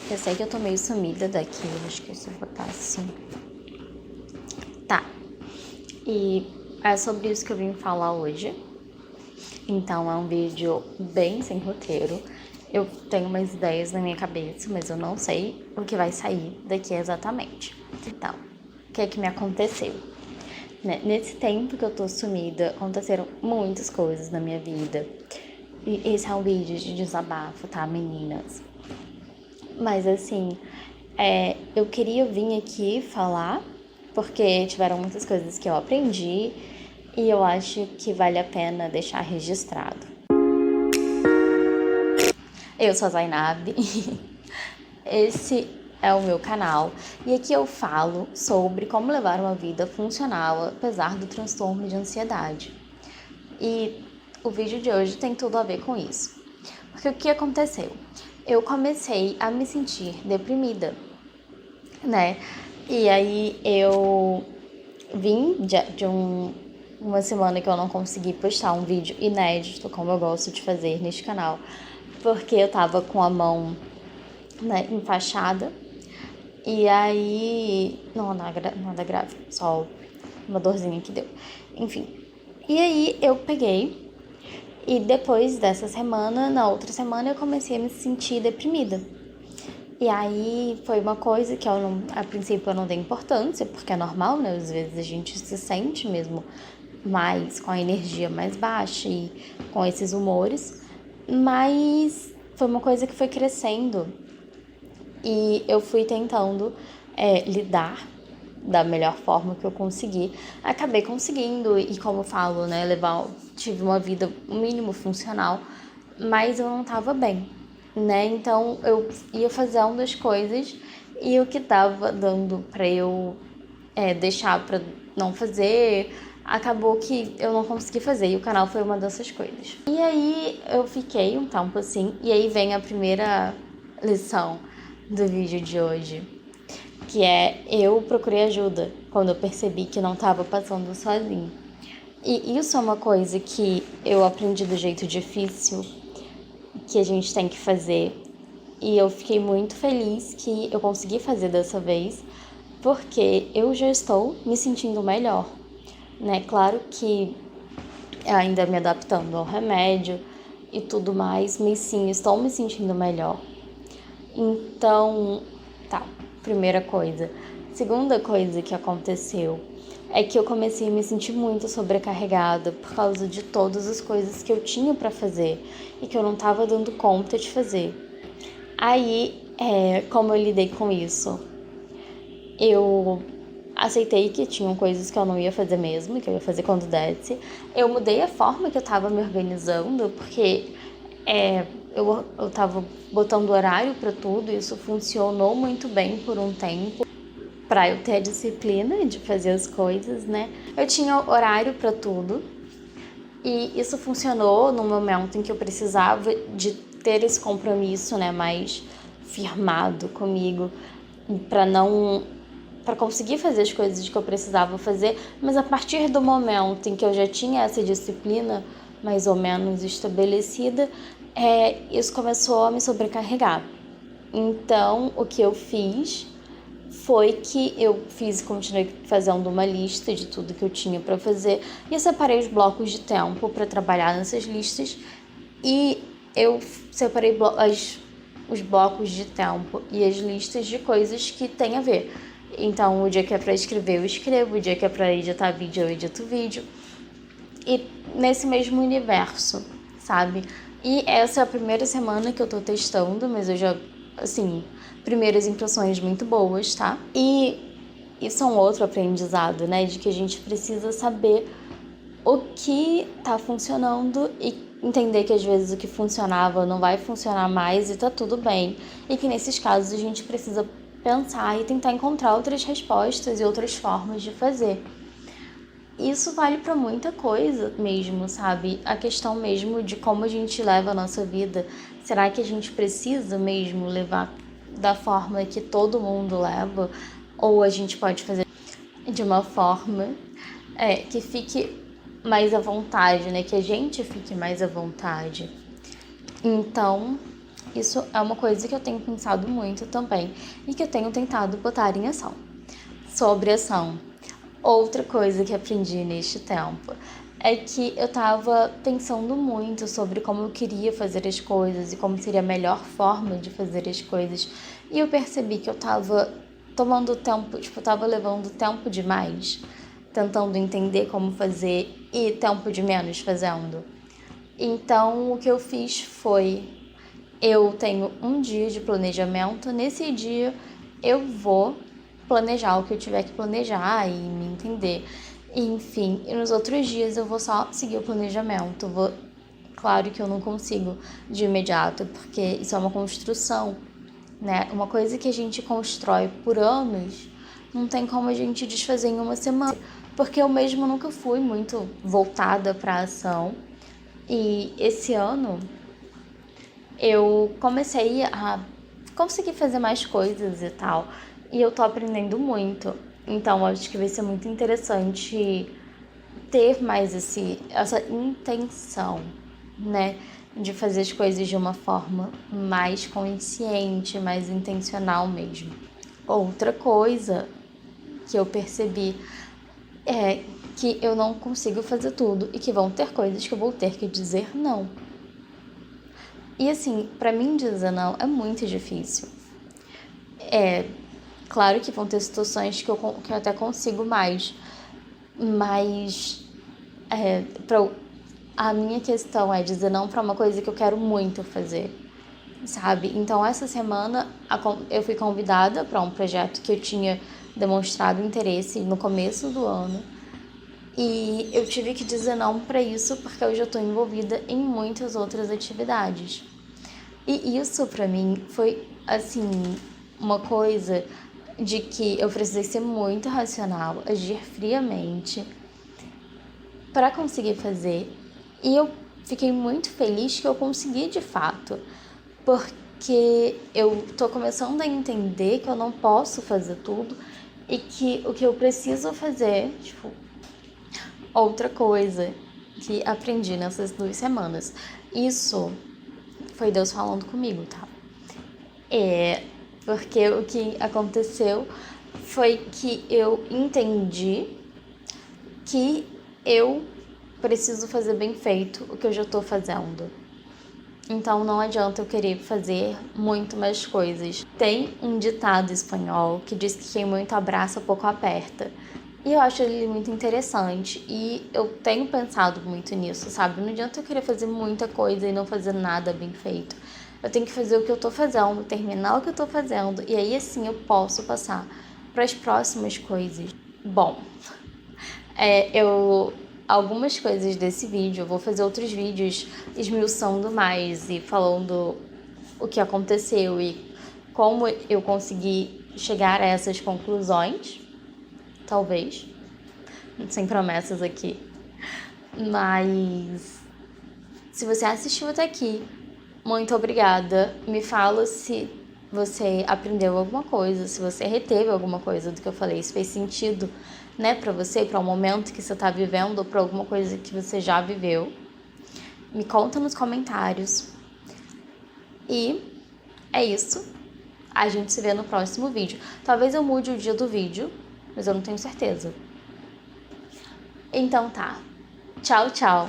Eu sei que eu tô meio sumida daqui, eu esqueci de botar assim. Tá. E é sobre isso que eu vim falar hoje. Então é um vídeo bem sem roteiro. Eu tenho umas ideias na minha cabeça, mas eu não sei o que vai sair daqui exatamente. Então, o que é que me aconteceu? Nesse tempo que eu tô sumida, aconteceram muitas coisas na minha vida. E esse é um vídeo de desabafo, tá, meninas? Mas assim, eu queria vir aqui falar, porque tiveram muitas coisas que eu aprendi e eu acho que vale a pena deixar registrado. Eu sou a Zainab, esse é o meu canal e aqui eu falo sobre como levar uma vida funcional apesar do transtorno de ansiedade. E o vídeo de hoje tem tudo a ver com isso. Porque o que aconteceu? Eu comecei a me sentir deprimida, né? E aí eu vim de uma semana que eu não consegui postar um vídeo inédito, como eu gosto de fazer neste canal, porque eu tava com a mão, né, enfaixada. E aí, nada grave, só uma dorzinha que deu. Enfim, e aí eu peguei e depois dessa semana, na outra semana, eu comecei a me sentir deprimida. E aí foi uma coisa que a princípio eu não dei importância, porque é normal, né? Às vezes a gente se sente mesmo mais com a energia mais baixa e com esses humores. Mas foi uma coisa que foi crescendo e eu fui tentando lidar da melhor forma que eu consegui. Acabei conseguindo e, como eu falo, né, tive uma vida um mínimo funcional, mas eu não tava bem, né? Então eu ia fazer uma das coisas e o que tava dando pra eu deixar pra não fazer, acabou que eu não consegui fazer e o canal foi uma dessas coisas. E aí eu fiquei um tempo assim, e aí vem a primeira lição do vídeo de hoje, que eu procurei ajuda quando eu percebi que não estava passando sozinho. E isso é uma coisa que eu aprendi do jeito difícil que a gente tem que fazer. E eu fiquei muito feliz que eu consegui fazer dessa vez, porque eu já estou me sentindo melhor, né? Claro que ainda me adaptando ao remédio e tudo mais, mas sim, estou me sentindo melhor. Então, tá, primeira coisa. Segunda coisa que aconteceu é que eu comecei a me sentir muito sobrecarregada por causa de todas as coisas que eu tinha pra fazer e que eu não tava dando conta de fazer. Aí, como eu lidei com isso? Eu aceitei que tinham coisas que eu não ia fazer mesmo, que eu ia fazer quando desse. Eu mudei a forma que eu tava me organizando, porque eu tava botando horário pra tudo, e isso funcionou muito bem por um tempo, pra eu ter a disciplina de fazer as coisas, né? Eu tinha horário pra tudo, e isso funcionou no momento em que eu precisava de ter esse compromisso, né, mais firmado comigo, para conseguir fazer as coisas que eu precisava fazer, mas a partir do momento em que eu já tinha essa disciplina mais ou menos estabelecida, isso começou a me sobrecarregar. Então, o que eu fiz foi que continuei fazendo uma lista de tudo que eu tinha para fazer e eu separei os blocos de tempo para trabalhar nessas listas e eu separei os blocos de tempo e as listas de coisas que tem a ver. Então, o dia que é para escrever, eu escrevo, o dia que é para editar vídeo, eu edito vídeo. E nesse mesmo universo, sabe? E essa é a primeira semana que eu tô testando, mas eu já, assim, primeiras impressões muito boas, tá? E isso é um outro aprendizado, né? De que a gente precisa saber o que tá funcionando e entender que às vezes o que funcionava não vai funcionar mais e tá tudo bem. E que nesses casos a gente precisa pensar e tentar encontrar outras respostas e outras formas de fazer. Isso vale para muita coisa mesmo, sabe? A questão mesmo de como a gente leva a nossa vida. Será que a gente precisa mesmo levar da forma que todo mundo leva? Ou a gente pode fazer de uma forma que fique mais à vontade, né? Que a gente fique mais à vontade. Então, Isso é uma coisa que eu tenho pensado muito também e que eu tenho tentado botar em ação. Sobre ação, outra coisa que aprendi neste tempo é que eu tava pensando muito sobre como eu queria fazer as coisas e como seria a melhor forma de fazer as coisas. E eu percebi que eu tava tomando tempo, eu tava levando tempo demais, tentando entender como fazer e tempo de menos fazendo. Então, o que eu fiz foi, eu tenho um dia de planejamento, nesse dia eu vou planejar o que eu tiver que planejar e me entender. E, enfim, e nos outros dias eu vou só seguir o planejamento. Claro que eu não consigo de imediato, porque isso é uma construção, né? Uma coisa que a gente constrói por anos, não tem como a gente desfazer em uma semana. Porque eu mesma nunca fui muito voltada para a ação. E esse ano eu comecei a conseguir fazer mais coisas e tal. E eu tô aprendendo muito. Então, acho que vai ser muito interessante ter mais essa intenção, né? De fazer as coisas de uma forma mais consciente, mais intencional mesmo. Outra coisa que eu percebi é que eu não consigo fazer tudo e que vão ter coisas que eu vou ter que dizer não. E assim, pra mim dizer não é muito difícil. Claro que vão ter situações que eu até consigo mais, mas a minha questão é dizer não pra uma coisa que eu quero muito fazer, sabe? Então, essa semana eu fui convidada para um projeto que eu tinha demonstrado interesse no começo do ano e eu tive que dizer não para isso porque eu já estou envolvida em muitas outras atividades. E isso para mim foi, assim, uma coisa de que eu precisei ser muito racional, agir friamente para conseguir fazer. E eu fiquei muito feliz que eu consegui de fato, porque eu tô começando a entender que eu não posso fazer tudo e que o que eu preciso fazer, outra coisa que aprendi nessas 2 semanas. Isso foi Deus falando comigo, tá? Porque o que aconteceu foi que eu entendi que eu preciso fazer bem feito o que eu já tô fazendo. Então não adianta eu querer fazer muito mais coisas. Tem um ditado espanhol que diz que quem muito abraça, pouco aperta. E eu acho ele muito interessante. E eu tenho pensado muito nisso, sabe? Não adianta eu querer fazer muita coisa e não fazer nada bem feito. Eu tenho que fazer o que eu tô fazendo, terminar o que eu tô fazendo. E aí assim eu posso passar para as próximas coisas. Bom, algumas coisas desse vídeo, eu vou fazer outros vídeos esmiuçando mais e falando o que aconteceu e como eu consegui chegar a essas conclusões, talvez, sem promessas aqui. Mas se você assistiu até aqui, muito obrigada. Me fala se você aprendeu alguma coisa, se você reteve alguma coisa do que eu falei, se fez sentido, né, pra você, pra um momento que você tá vivendo ou pra alguma coisa que você já viveu. Me conta nos comentários. E é isso. A gente se vê no próximo vídeo. Talvez eu mude o dia do vídeo, mas eu não tenho certeza. Então tá. Tchau, tchau.